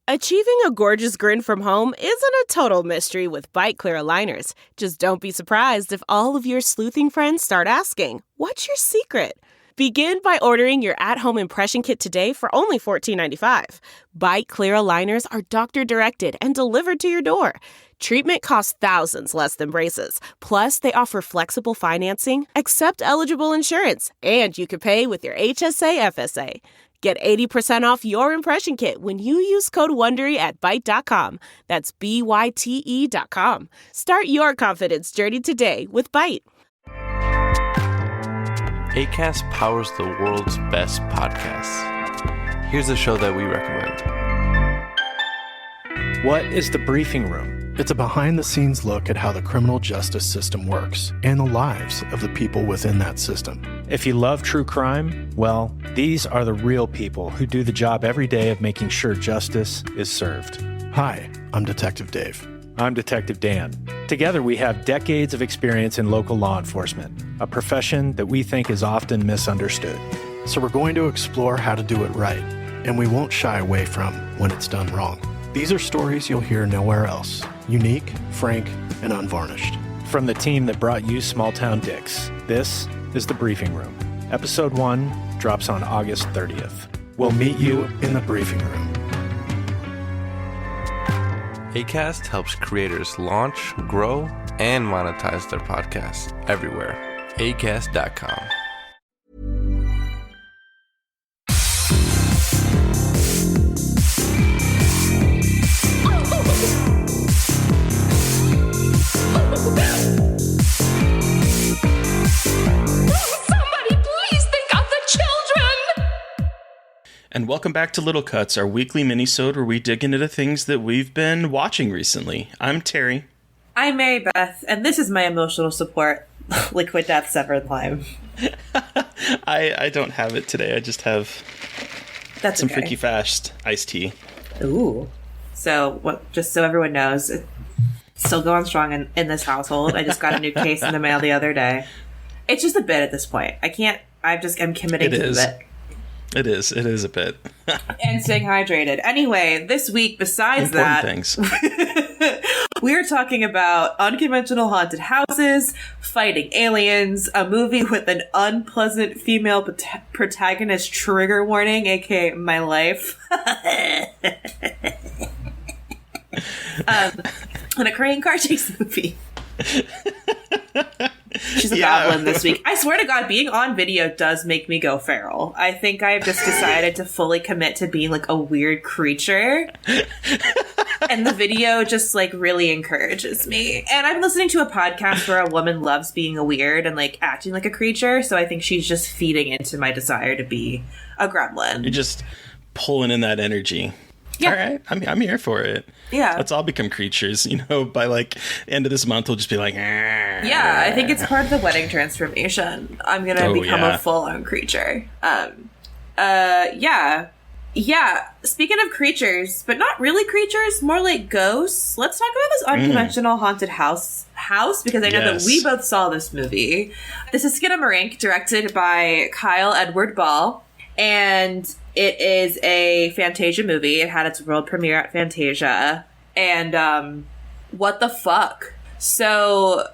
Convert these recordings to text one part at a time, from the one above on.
Achieving a gorgeous grin from home isn't a total mystery with Bite Clear aligners. Just don't be surprised if all of your sleuthing friends start asking, "What's your secret?" Begin by ordering your at-home impression kit today for only $14.95. Bite Clear aligners are doctor-directed and delivered to your door. Treatment costs thousands less than braces. Plus, they offer flexible financing, accept eligible insurance, and you can pay with your HSA FSA. Get 80% off your impression kit when you use code WONDERY at Byte.com. That's BYTE.com. Start your confidence journey today with Byte. Acast powers the world's best podcasts. Here's a show that we recommend. What is The Briefing Room? It's a behind-the-scenes look at how the criminal justice system works and the lives of the people within that system. If you love true crime, well, these are the real people who do the job every day of making sure justice is served. Hi, I'm Detective Dave. I'm Detective Dan. Together, we have decades of experience in local law enforcement, a profession that we think is often misunderstood. So we're going to explore how to do it right, and we won't shy away from when it's done wrong. These are stories you'll hear nowhere else. Unique, frank, and unvarnished. From the team that brought you Small Town Dicks, this is The Briefing Room. Episode 1 drops on August 30th. We'll meet you in the briefing room. Acast helps creators launch, grow, and monetize their podcasts everywhere. Acast.com. And welcome back to Little Cuts, our weekly minisode where we dig into the things that we've been watching recently. I'm Terry. I'm Mary Beth, and this is my emotional support, Liquid Death Severed Lime. I don't have it today. I just have some okay. Freaky Fast iced tea. Ooh. So, just so everyone knows, it's still going strong in this household. I just got a new case in the mail the other day. It's just a bit at this point. I'm committing to the bit. It is a bit. And staying hydrated. Anyway, this week, besides Important that, we are talking about unconventional haunted houses, fighting aliens, a movie with an unpleasant female protagonist trigger warning, aka my life, and a Korean car chase movie. She's a goblin this week. I swear to God, being on video does make me go feral. I think I've just decided to fully commit to being like a weird creature. And the video just like really encourages me. And I'm listening to a podcast where a woman loves being a weird and like acting like a creature. So I think she's just feeding into my desire to be a gremlin. You're just pulling in that energy. Yeah. All right. I'm here for it. Yeah. Let's all become creatures, by like end of this month, we'll just be like, yeah, I think it's part of the wedding transformation. I'm going to become a full-on creature. Yeah. Speaking of creatures, but not really creatures, more like ghosts. Let's talk about this unconventional haunted house because I know that we both saw this movie. This is SKINAMARINK, directed by Kyle Edward Ball. And it is a Fantasia movie. It had its world premiere at Fantasia. And what the fuck? So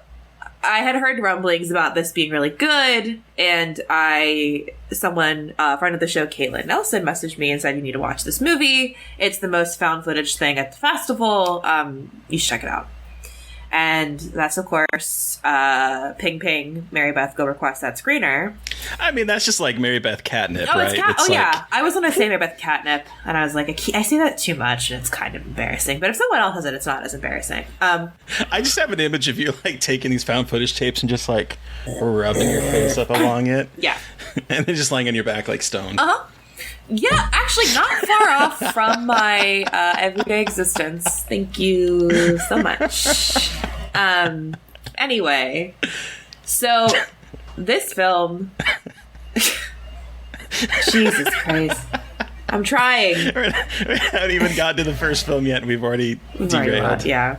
I had heard rumblings about this being really good. And a friend of the show, Caitlin Nelson, messaged me and said, you need to watch this movie. It's the most found footage thing at the festival. You should check it out. And that's, of course, Ping Ping, Mary Beth, go request that screener. I mean, that's just like Mary Beth catnip, right? It's yeah. I was going to say Mary Beth catnip, and I was like, I say that too much, and it's kind of embarrassing. But if someone else has it, it's not as embarrassing. I just have an image of you, like, taking these found footage tapes and just, like, rubbing your face up along it. Yeah. And then just lying on your back, like, stoned. Uh-huh. Yeah, actually not far off from my everyday existence. Thank you so much. Anyway, so this film... Jesus Christ. I'm trying. We haven't even gotten to the first film yet, and we've already derailed. Yeah.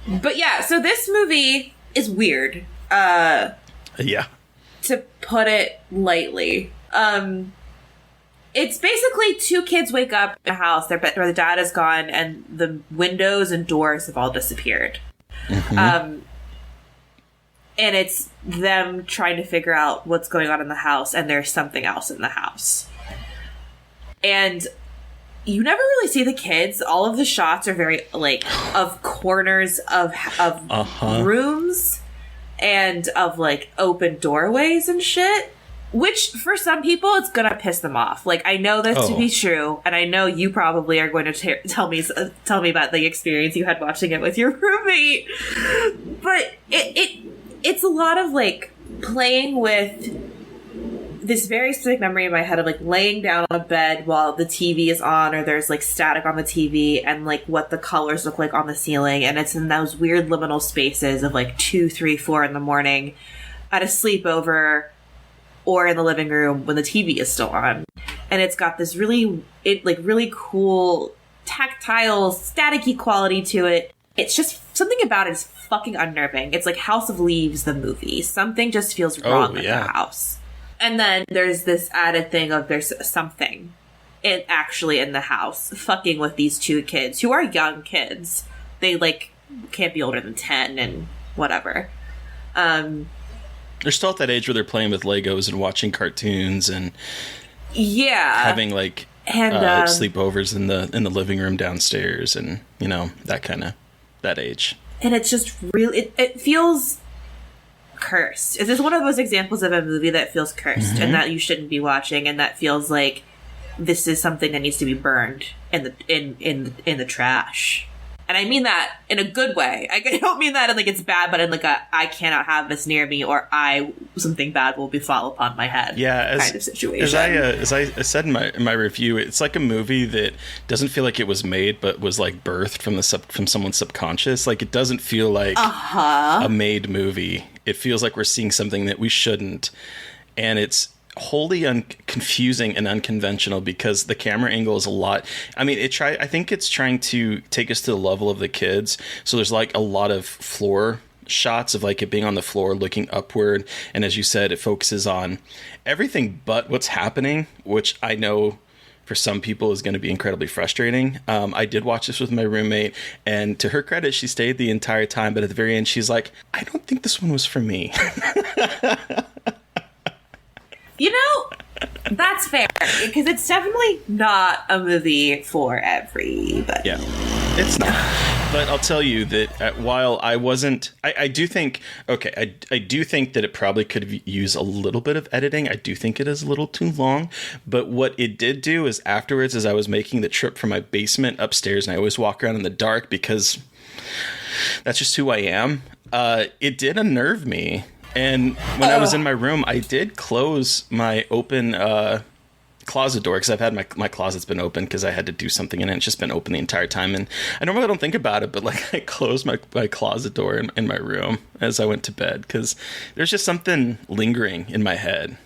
But yeah, so this movie is weird. Yeah. To put it lightly. It's basically two kids wake up in a house where the dad is gone and the windows and doors have all disappeared. And it's them trying to figure out what's going on in the house, and there's something else in the house. And you never really see the kids. All of the shots are very, like, of corners of rooms and of, like, open doorways and shit. Which, for some people, it's gonna piss them off. Like, I know this to be true, and I know you probably are going to tell me about the experience you had watching it with your roommate. But it's a lot of, like, playing with this very specific memory in my head of, like, laying down on a bed while the TV is on, or there's, like, static on the TV, and, like, what the colors look like on the ceiling, and it's in those weird liminal spaces of, like, 2, 3, 4 in the morning at a sleepover, or in the living room when the TV is still on. And it's got this really cool tactile, staticky quality to it. It's just, something about it is fucking unnerving. It's like House of Leaves, the movie. Something just feels wrong with the house. And then there's this added thing of there's something actually in the house fucking with these two kids who are young kids. They, like, can't be older than 10 and whatever. They're still at that age where they're playing with Legos and watching cartoons and having, like, sleepovers in the living room downstairs, and, you know, that age. And it's just really it feels cursed. This is one of those examples of a movie that feels cursed and that you shouldn't be watching, and that feels like this is something that needs to be burned in the trash. And I mean that in a good way. I don't mean that in, like, it's bad, but in, like, I cannot have this near me, or something bad will befall upon my head. Yeah, kind of situation. As I said in my review, it's like a movie that doesn't feel like it was made, but was, like, birthed from someone's subconscious. Like, it doesn't feel like a made movie. It feels like we're seeing something that we shouldn't, and it's wholly confusing and unconventional because the camera angle is a lot. I mean, I think it's trying to take us to the level of the kids. So there's, like, a lot of floor shots of, like, it being on the floor looking upward, and as you said, it focuses on everything but what's happening, which I know for some people is going to be incredibly frustrating. I did watch this with my roommate, and to her credit, she stayed the entire time, but at the very end she's like, I don't think this one was for me. You know, that's fair, because it's definitely not a movie for everybody. Yeah, it's not. But I'll tell you that while I wasn't... I do think... Okay, I do think that it probably could use a little bit of editing. I do think it is a little too long. But what it did do is afterwards, as I was making the trip from my basement upstairs, and I always walk around in the dark because that's just who I am, it did unnerve me. And when I was in my room, I did close my open closet door, because I've had my closet's been open because I had to do something in it. It's just been open the entire time. And I normally don't think about it, but, like, I closed my closet door in my room as I went to bed, because there's just something lingering in my head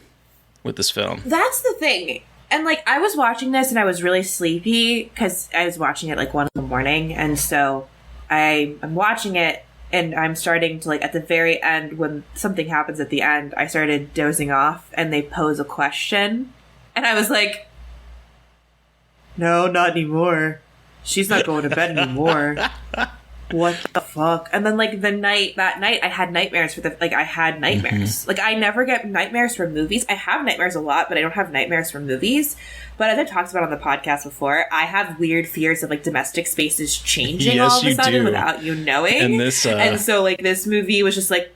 with this film. That's the thing. And, like, I was watching this and I was really sleepy because I was watching it, like, 1 a.m. And so I'm watching it. And I'm starting to, like, at the very end, when something happens at the end, I started dozing off, and they pose a question. And I was like, no, not anymore. She's not going to bed anymore. What the fuck? And then, like, that night, I had nightmares I had nightmares. Like, I never get nightmares from movies. I have nightmares a lot, but I don't have nightmares from movies. But as I talked about on the podcast before, I have weird fears of, like, domestic spaces changing all of a sudden without you knowing. And so, like, this movie was just, like,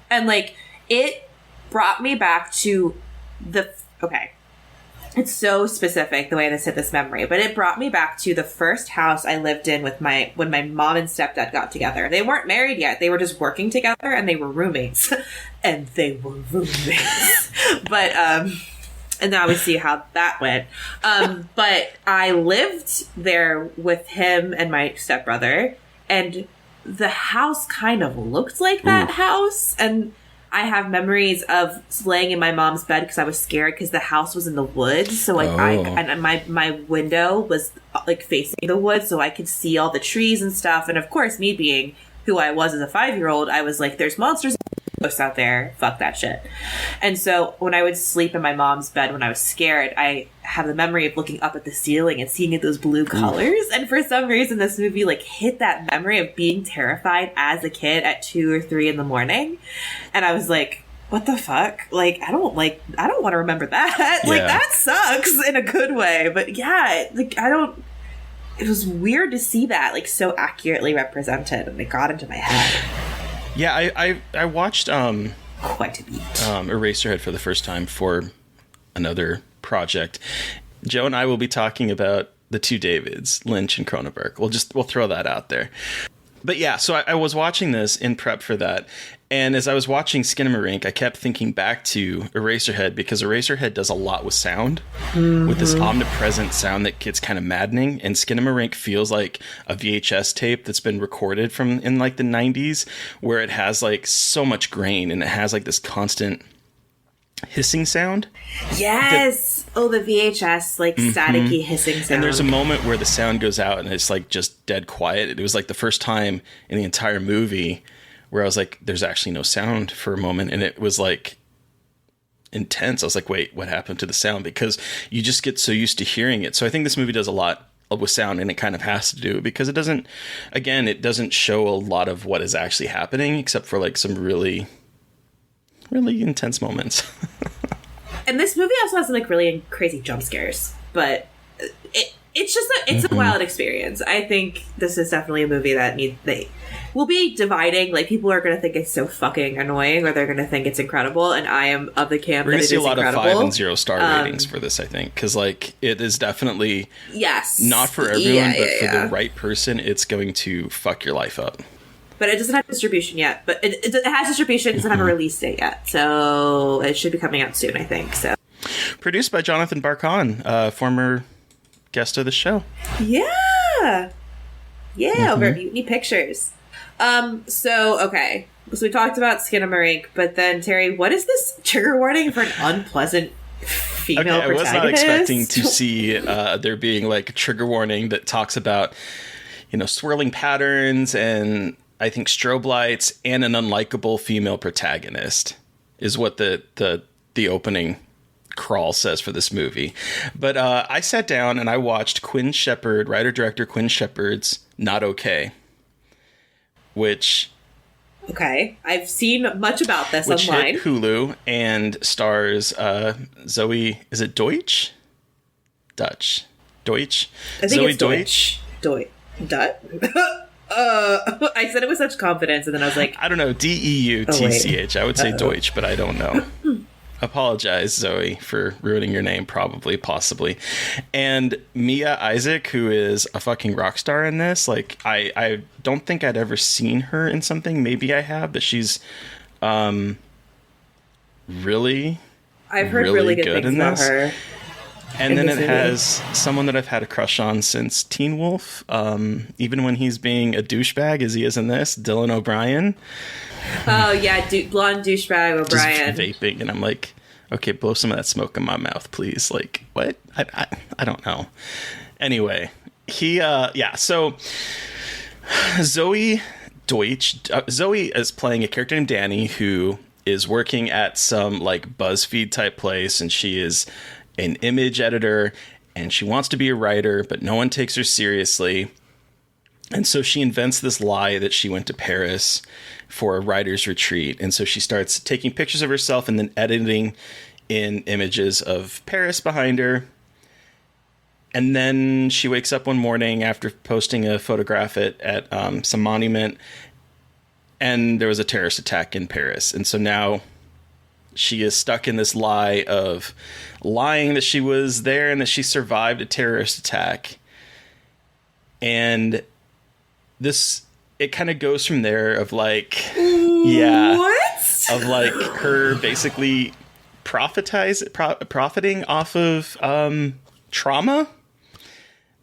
and, like, it brought me back to it's so specific the way I said this memory, but it brought me back to the first house I lived in when my mom and stepdad got together. They weren't married yet. They were just working together, and they were roommates. And they were roommates. But, and now we see how that went. But I lived there with him and my stepbrother, and the house kind of looked like that house. And I have memories of laying in my mom's bed because I was scared because the house was in the woods. So, like, my window was, like, facing the woods, so I could see all the trees and stuff. And of course, me being who I was as a 5-year-old, I was like, there's monsters in ghosts out there. Fuck that shit. And so when I would sleep in my mom's bed when I was scared, I have the memory of looking up at the ceiling and seeing those blue colors. And for some reason, this movie like hit that memory of being terrified as a kid at 2 or 3 in the morning. And I was like, what the fuck? Like, I don't want to remember that. Like, that sucks in a good way. But yeah, like, it was weird to see that, like, so accurately represented, and it got into my head. Yeah, I watched quite a bit. Eraserhead for the first time for another project. Joe and I will be talking about the two Davids, Lynch and Cronenberg. We'll throw that out there. But yeah, so I was watching this in prep for that. And as I was watching SKINAMARINK, I kept thinking back to Eraserhead, because Eraserhead does a lot with sound, with this omnipresent sound that gets kind of maddening. And SKINAMARINK feels like a VHS tape that's been recorded from in like the 90s, where it has like so much grain and it has like this constant hissing sound. Yes. The VHS, like staticky hissing sound. And there's a moment where the sound goes out and it's like just dead quiet. It was like the first time in the entire movie where I was like, there's actually no sound for a moment. And it was like intense. I was like, wait, what happened to the sound? Because you just get so used to hearing it. So I think this movie does a lot with sound, and it kind of has to do, because it doesn't show a lot of what is actually happening, except for like some really, really intense moments. And this movie also has some like really crazy jump scares, but it's a wild experience. I think this is definitely a movie that will be dividing. Like, people are going to think it's so fucking annoying, or they're going to think it's incredible. And I am of the camp that it is incredible. We're going to see a lot of 5 and 0 star ratings for this, I think, because like it is definitely not for everyone, but for the right person, it's going to fuck your life up. But it doesn't have distribution yet. But it has distribution. It doesn't have a release date yet. So it should be coming out soon, I think. So produced by Jonathan Barkan, former guest of the show. Yeah. Over at Mutiny Pictures. So we talked about SKINAMARINK, but then Terry, what is this trigger warning for an unpleasant female protagonist? I was not expecting to see there being like a trigger warning that talks about, swirling patterns and I think strobe lights and an unlikable female protagonist is what the opening crawl says for this movie. But I sat down and I watched writer-director Quinn Shepard's Not Okay, which I've seen much about this online. Hit Hulu and stars Zoe, is it Deutsch? Dutch. Deutsch? I think it's Deutsch. Dutch? I said it with such confidence, and then I was like, I don't know, Deutsch. I would say Deutsch, but I don't know. Apologize, Zoe, for ruining your name, possibly. And Mia Isaac, who is a fucking rock star in this. Like, I don't think I'd ever seen her in something. Maybe I have, but she's really, I've heard really good things in about this. her. And then it has someone that I've had a crush on since Teen Wolf, even when he's being a douchebag, as he is in this, Dylan O'Brien. Oh, yeah, blonde douchebag O'Brien. Just vaping, and I'm like, okay, blow some of that smoke in my mouth, please. Like, what? I don't know. Anyway, so Zoe Deutsch. Zoe is playing a character named Danny, who is working at some, like, BuzzFeed type place, and she is an image editor, and she wants to be a writer, but no one takes her seriously. And so she invents this lie that she went to Paris for a writer's retreat. And so she starts taking pictures of herself and then editing in images of Paris behind her. And then she wakes up one morning after posting a photograph at some monument, and there was a terrorist attack in Paris. And so now she is stuck in this lie of lying that she was there and that she survived a terrorist attack. And it kind of goes from there of like, what? Of like her basically profiting off of trauma,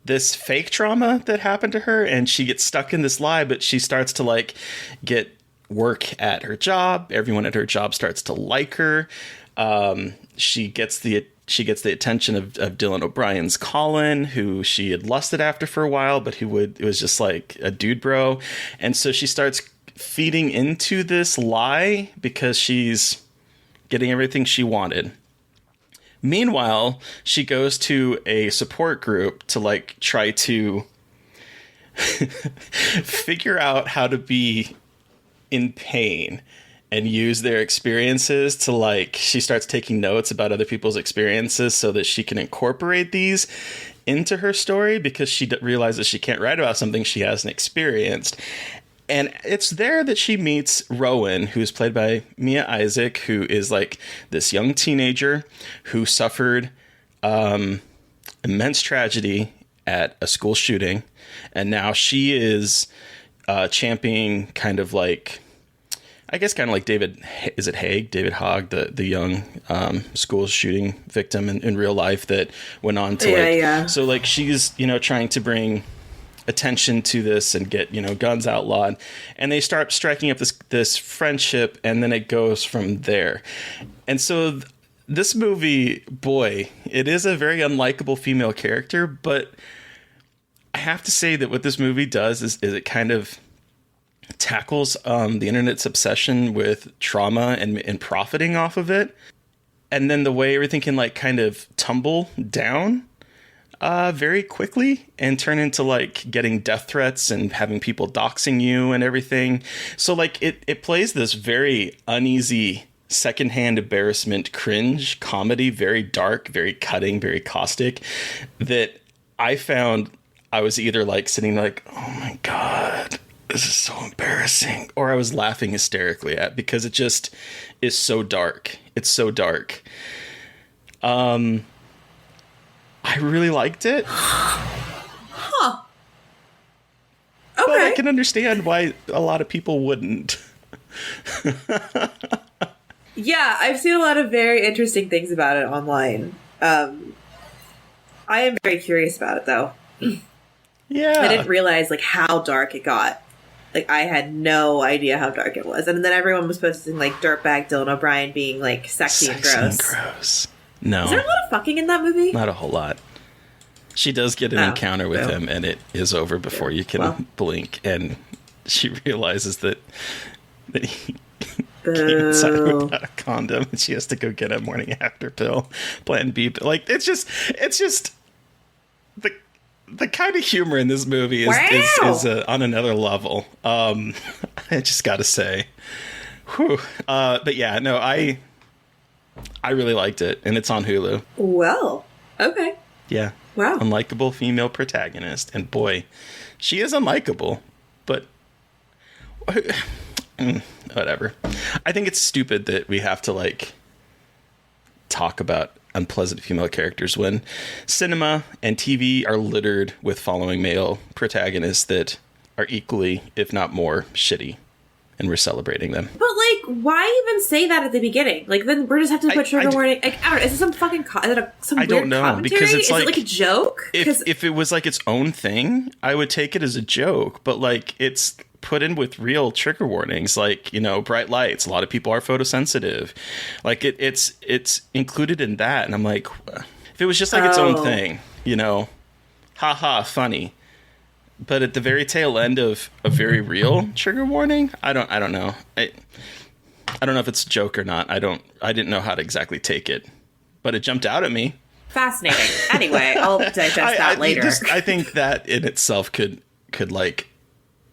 this fake trauma that happened to her. And she gets stuck in this lie, but she starts to like get work at her job. Everyone at her job starts to like her. She gets the attention of Dylan O'Brien's Colin, who she had lusted after for a while, but it was just like a dude bro. And so she starts feeding into this lie because she's getting everything she wanted. Meanwhile, she goes to a support group to like try to figure out how to be in pain and use their experiences to like, she starts taking notes about other people's experiences so that she can incorporate these into her story because she realizes she can't write about something she hasn't experienced. And it's there that she meets Rowan, who's played by Mia Isaac, who is like this young teenager who suffered immense tragedy at a school shooting. And now she is championing kind of like, I guess kind of like David Hogg, the young school shooting victim in real life that went on to So like she's, you know, trying to bring attention to this and get, you know, guns outlawed, and they start striking up this friendship, and then it goes from there. And so this movie, boy, it is a very unlikable female character, but I have to say that what this movie does is it kind of tackles the internet's obsession with trauma and profiting off of it, and then the way everything can like kind of tumble down very quickly and turn into like getting death threats and having people doxing you and everything. So like it plays this very uneasy secondhand embarrassment cringe comedy, very dark, very cutting, very caustic, that I found I was either like sitting like, oh my God, this is so embarrassing, or I was laughing hysterically at, because it just is so dark. It's so dark. I really liked it. Huh. Okay. But I can understand why a lot of people wouldn't. Yeah, I've seen a lot of very interesting things about it online. I am very curious about it, though. Yeah. I didn't realize, like, how dark it got. Like, I had no idea how dark it was. And then everyone was posting, like, dirtbag Dylan O'Brien being, like, sexy and gross. No. Is there a lot of fucking in that movie? Not a whole lot. She does get an encounter with him, and it is over before you can blink. And she realizes that he came inside without a condom, and she has to go get a morning after pill, Plan B. Like, it's just the kind of humor in this movie is on another level. I just got to say, whew. But yeah, no, I really liked it, and it's on Hulu. Well, okay. Yeah. Wow. Unlikable female protagonist. And boy, she is unlikable, but whatever. I think it's stupid that we have to, like, talk about unpleasant female characters when cinema and TV are littered with following male protagonists that are equally, if not more, shitty. And we're celebrating them. But, like, why even say that at the beginning? Like, then we're just have to put trigger warning. Like, I don't know. Is it some fucking some I weird don't know, commentary? because it's is it like a joke? If it was like its own thing, I would take it as a joke. But like, it's put in with real trigger warnings, like, you know, bright lights. A lot of people are photosensitive. Like it's included in that, and I'm like, if it was just like its own thing, you know, haha, funny. But at the very tail end of a very real trigger warning, I don't know. I don't know if it's a joke or not. I didn't know how to exactly take it, but it jumped out at me. Fascinating. Anyway, I'll digest that later. I think that in itself could like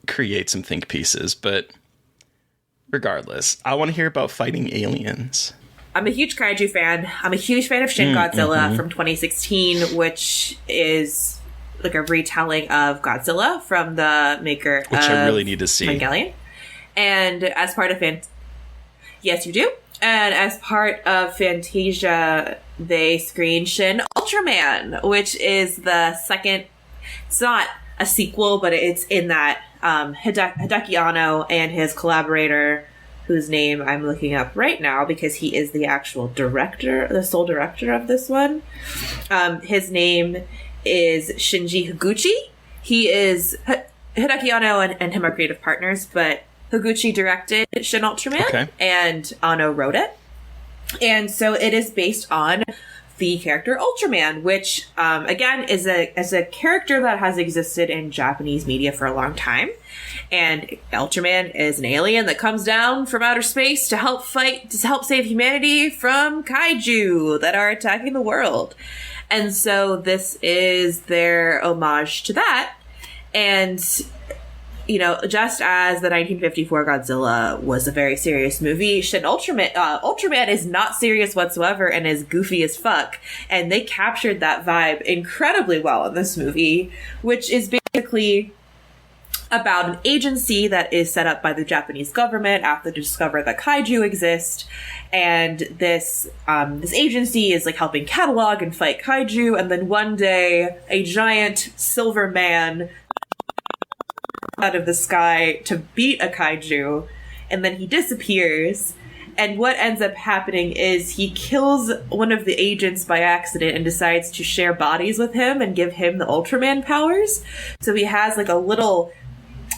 create some think pieces, but regardless, I want to hear about fighting aliens. I'm a huge kaiju fan. I'm a huge fan of Shin Godzilla from 2016, which is like a retelling of Godzilla from the maker which of I really need to see. Evangelion. And as part of yes, you do. And as part of Fantasia, they screened Shin Ultraman, which is the second. It's not a sequel, but it's in that Hideki Anno and his collaborator, whose name I'm looking up right now because he is the actual director, the sole director of this one. His name is Shinji Higuchi. He is Hideki Anno and him are creative partners, but Higuchi directed Shin Ultraman and Anno wrote it. And so it is based on the character Ultraman, which, again, is a character that has existed in Japanese media for a long time. And Ultraman is an alien that comes down from outer space to help save humanity from kaiju that are attacking the world. And so this is their homage to that. And, you know, just as the 1954 Godzilla was a very serious movie, Shin Ultraman is not serious whatsoever and is goofy as fuck. And they captured that vibe incredibly well in this movie, which is basically about an agency that is set up by the Japanese government after they discover that kaiju exist. And this agency is like helping catalog and fight kaiju. And then one day, a giant silver man out of the sky to beat a kaiju, and then he disappears. And what ends up happening is he kills one of the agents by accident and decides to share bodies with him and give him the Ultraman powers. So he has like a little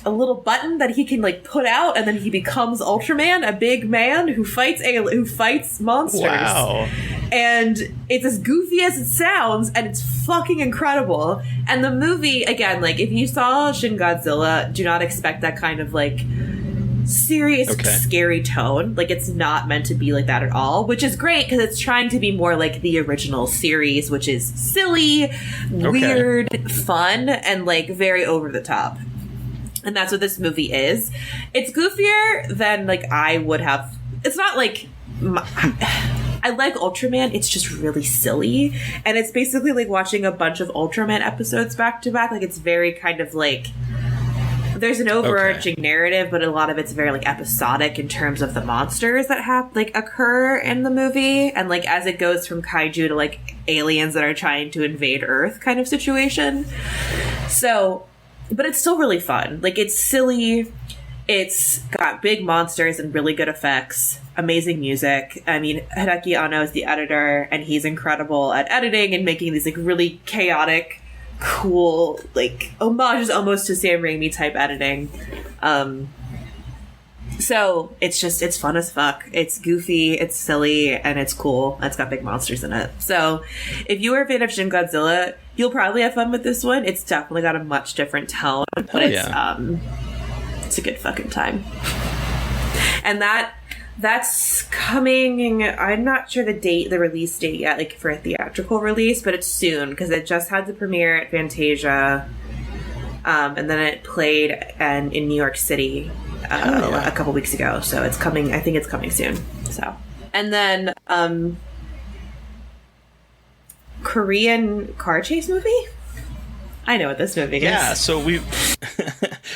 button that he can like put out, and then he becomes Ultraman, a big man who fights monsters. Wow. And it's as goofy as it sounds, and it's fucking incredible. And the movie, again, like, if you saw Shin Godzilla, do not expect that kind of, like, serious, scary tone. Like, it's not meant to be like that at all, which is great, because it's trying to be more like the original series, which is silly, weird, fun, and, like, very over the top. And that's what this movie is. It's goofier than, like, I would have... It's not, like... I like Ultraman, it's just really silly. And it's basically like watching a bunch of Ultraman episodes back to back. Like, it's very kind of like... There's an overarching narrative, but a lot of it's very like episodic in terms of the monsters that occur in the movie. And like as it goes from kaiju to like aliens that are trying to invade Earth kind of situation. So, but it's still really fun. Like, it's silly. It's got big monsters and really good effects, amazing music. I mean, Hideki Anno is the editor, and he's incredible at editing and making these like really chaotic, cool, like homages almost to Sam Raimi type editing. So it's fun as fuck. It's goofy, it's silly, and it's cool. It's got big monsters in it. So if you are a fan of Shin Godzilla, you'll probably have fun with this one. It's definitely got a much different tone, but it's a good fucking time. And that's coming. I'm not sure the release date yet, like for a theatrical release, but it's soon because it just had the premiere at Fantasia, and then it played in New York City a couple weeks ago. So it's coming. I think it's coming soon. So, and then Korean car chase movie. I know what this movie is. Yeah, so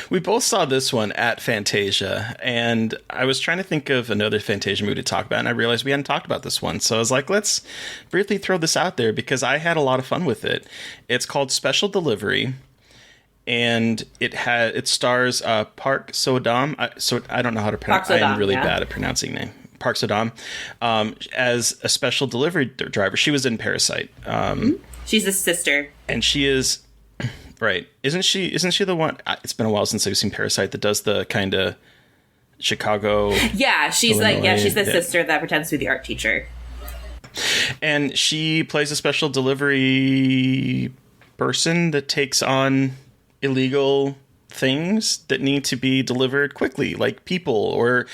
we both saw this one at Fantasia, and I was trying to think of another Fantasia movie to talk about, and I realized we hadn't talked about this one. So I was like, let's briefly throw this out there because I had a lot of fun with it. It's called Special Delivery, and it stars Park Seo-dam. I don't know how to pronounce. I am really bad at pronouncing name. Park Seo-dam as a special delivery driver. She was in Parasite. She's a sister, and she is. Right. Isn't she the one, it's been a while since I've seen Parasite, that does the kind of Chicago. Yeah, she's Illinois, she's the sister that pretends to be the art teacher. And she plays a special delivery person that takes on illegal things that need to be delivered quickly, like people or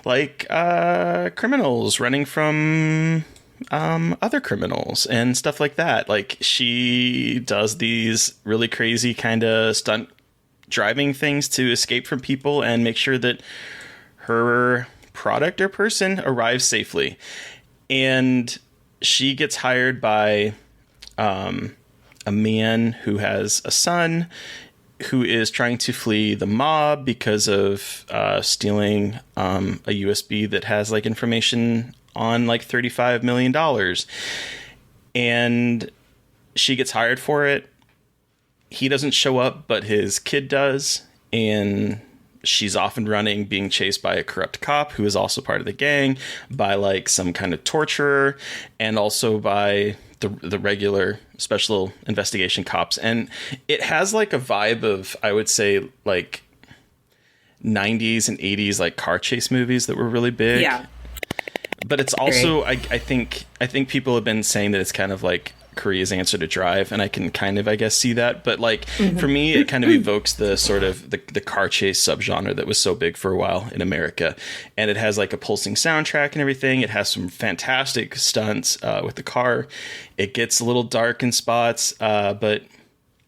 like criminals running from other criminals and stuff like that. Like, she does these really crazy kind of stunt driving things to escape from people and make sure that her product or person arrives safely. And she gets hired by a man who has a son who is trying to flee the mob because of stealing a USB that has like information on like $35 million. And she gets hired for it. He doesn't show up, but his kid does. And she's off and running, being chased by a corrupt cop who is also part of the gang, by like some kind of torturer, and also by the regular special investigation cops. And it has like a vibe of, I would say, like 90s and 80s like car chase movies that were really big. Yeah. But it's also, I think people have been saying that it's kind of like Korea's answer to Drive, and I can kind of, I guess, see that. But like for me, it kind of evokes the sort of the car chase subgenre that was so big for a while in America, and it has like a pulsing soundtrack and everything. It has some fantastic stunts with the car. It gets a little dark in spots, but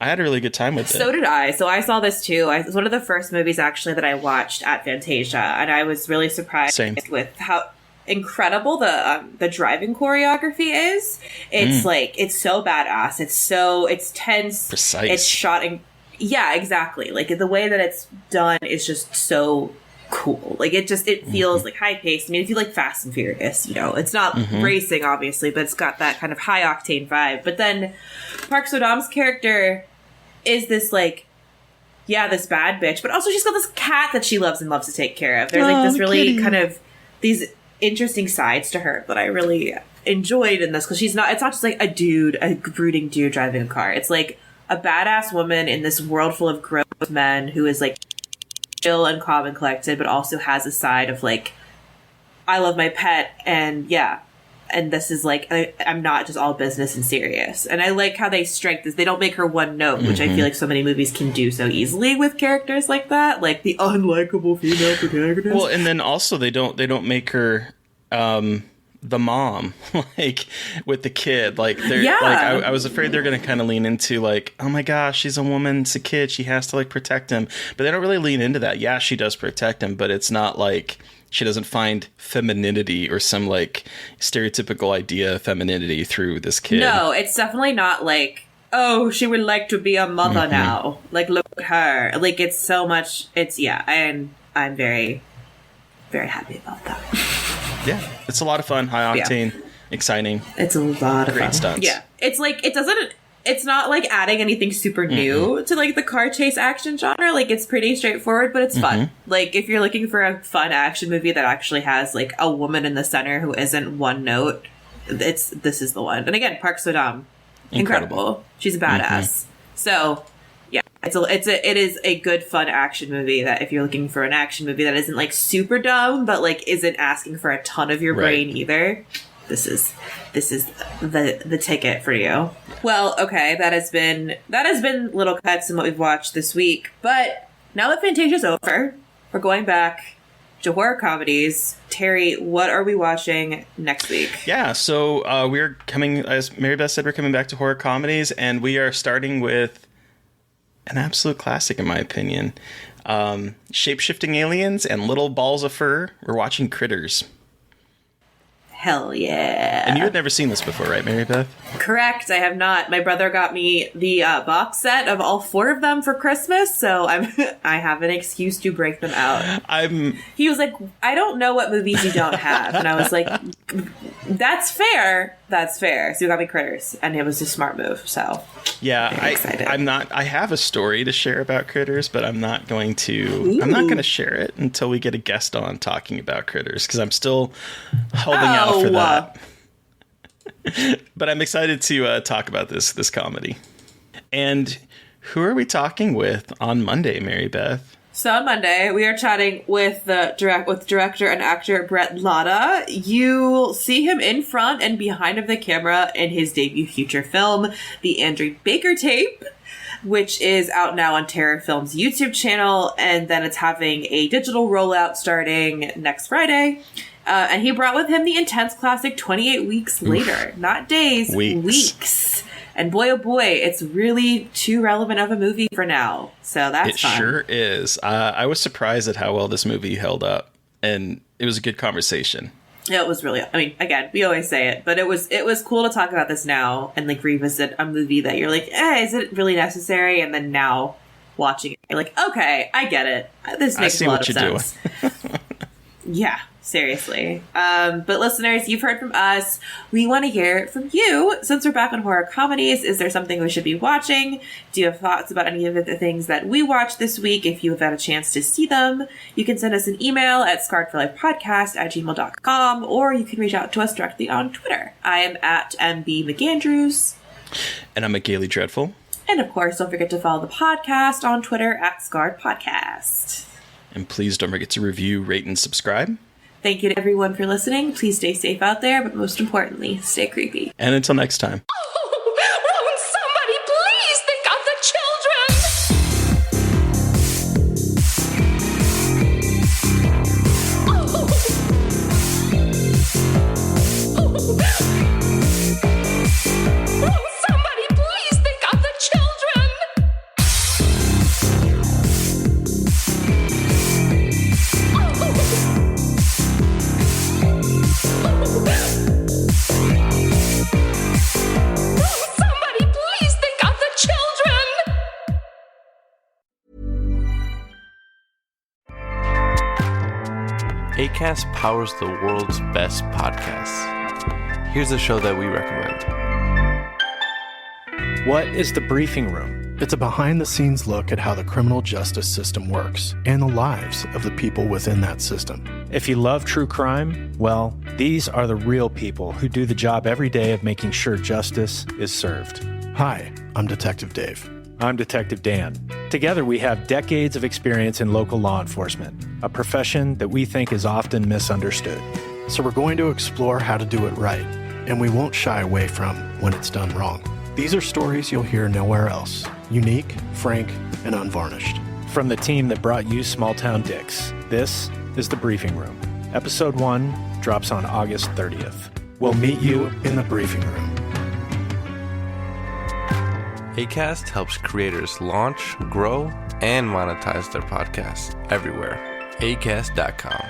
I had a really good time with it. So did I. So I saw this too. It was one of the first movies actually that I watched at Fantasia, and I was really surprised with how incredible the driving choreography is. It's like, it's so badass. It's tense. Precise. It's shot in, yeah, exactly. Like the way that it's done is just so cool. Like it feels like high paced. I mean, if you like Fast and Furious, you know, it's not racing obviously, but it's got that kind of high octane vibe. But then Park So-dam's character is this like, this bad bitch, but also she's got this cat that she loves and loves to take care of. There's like this really kind of these interesting sides to her that I really enjoyed in this, because it's not just like a brooding dude driving a car. It's like a badass woman in this world full of gross men who is like chill and calm and collected, but also has a side of like, I love my pet, and this is like, I'm not just all business and serious. And I like how they strike this. They don't make her one note, which I feel like so many movies can do so easily with characters like that, like the unlikable female protagonist. Well, and then also they don't make her the mom, like with the kid. Like they're like, I was afraid they're gonna kind of lean into like, oh my gosh, she's a woman, it's a kid, she has to like protect him. But they don't really lean into that. Yeah, she does protect him, but it's not like she doesn't find femininity or some like stereotypical idea of femininity through this kid. No, it's definitely not like, oh, she would like to be a mother now. Like, look at her. Like, it's so much. I'm very, very happy about that. Yeah, it's a lot of fun, high octane, exciting. It's a lot of great fun. stunts. Yeah, it's like it's not like adding anything super new to like the car chase action genre. Like it's pretty straightforward, but it's fun. Like if you're looking for a fun action movie that actually has like a woman in the center who isn't one note, this is the one. And again, Park So-dam, incredible. She's a badass. So yeah, it is a good fun action movie that if you're looking for an action movie that isn't like super dumb, but like isn't asking for a ton of your brain either. This is the ticket for you. Well, okay, that has been Little Cuts and what we've watched this week. But now that Fantasia's over, we're going back to horror comedies. Terry, what are we watching next week? Yeah, so we're coming, as Mary Beth said, we're coming back to horror comedies, and we are starting with an absolute classic, in my opinion. Shape-shifting aliens and little balls of fur. We're watching Critters. Hell yeah. And you had never seen this before, right, Mary Beth? Correct, I have not. My brother got me the box set of all 4 of them for Christmas, so I have an excuse to break them out. He was like, I don't know what movies you don't have. And I was like, that's fair. So he got me Critters, and it was a smart move, so... Yeah, I have a story to share about Critters, but I'm not going to share it until we get a guest on talking about Critters, because I'm still holding out for that. But I'm excited to talk about this comedy. And who are we talking with on Monday, Mary Beth? So on Monday, we are chatting with director and actor Brett Latta. You'll see him in front and behind of the camera in his debut feature film, The Andrew Baker Tape, which is out now on Terror Films' YouTube channel, and then it's having a digital rollout starting next Friday. And he brought with him the intense classic 28 Weeks Later. Not days, weeks. And boy, oh boy, it's really too relevant of a movie for now. So that's fun. It sure is. I was surprised at how well this movie held up. And it was a good conversation. Yeah, it was really, I mean, again, we always say it, but it was cool to talk about this now and like revisit a movie that you're like, is it really necessary? And then now watching it, you're like, okay, I get it. This makes a lot of sense. Yeah. Seriously. But listeners, you've heard from us. We want to hear from you. Since we're back on horror comedies, is there something we should be watching? Do you have thoughts about any of the things that we watched this week? If you have had a chance to see them, you can send us an email at scarredforlifepodcast@gmail.com, or you can reach out to us directly on Twitter. I am at MB McAndrews. And I'm at Gaily Dreadful. And of course, don't forget to follow the podcast on Twitter at Scarred Podcast. And please don't forget to review, rate, and subscribe. Thank you to everyone for listening. Please stay safe out there, but most importantly, stay creepy. And until next time. Won't somebody please think of the children? Won't somebody please think of the children? Somebody please think of the children! Acast powers the world's best podcasts. Here's a show that we recommend. What is the briefing room? It's a behind-the-scenes look at how the criminal justice system works and the lives of the people within that system. If you love true crime, well, these are the real people who do the job every day of making sure justice is served. Hi, I'm Detective Dave. I'm Detective Dan. Together, we have decades of experience in local law enforcement, a profession that we think is often misunderstood. So we're going to explore how to do it right, and we won't shy away from when it's done wrong. These are stories you'll hear nowhere else. Unique, frank, and unvarnished. From the team that brought you Small Town Dicks, this is The Briefing Room. Episode 1 drops on August 30th. We'll meet you in the briefing room. Acast helps creators launch, grow, and monetize their podcasts everywhere. Acast.com.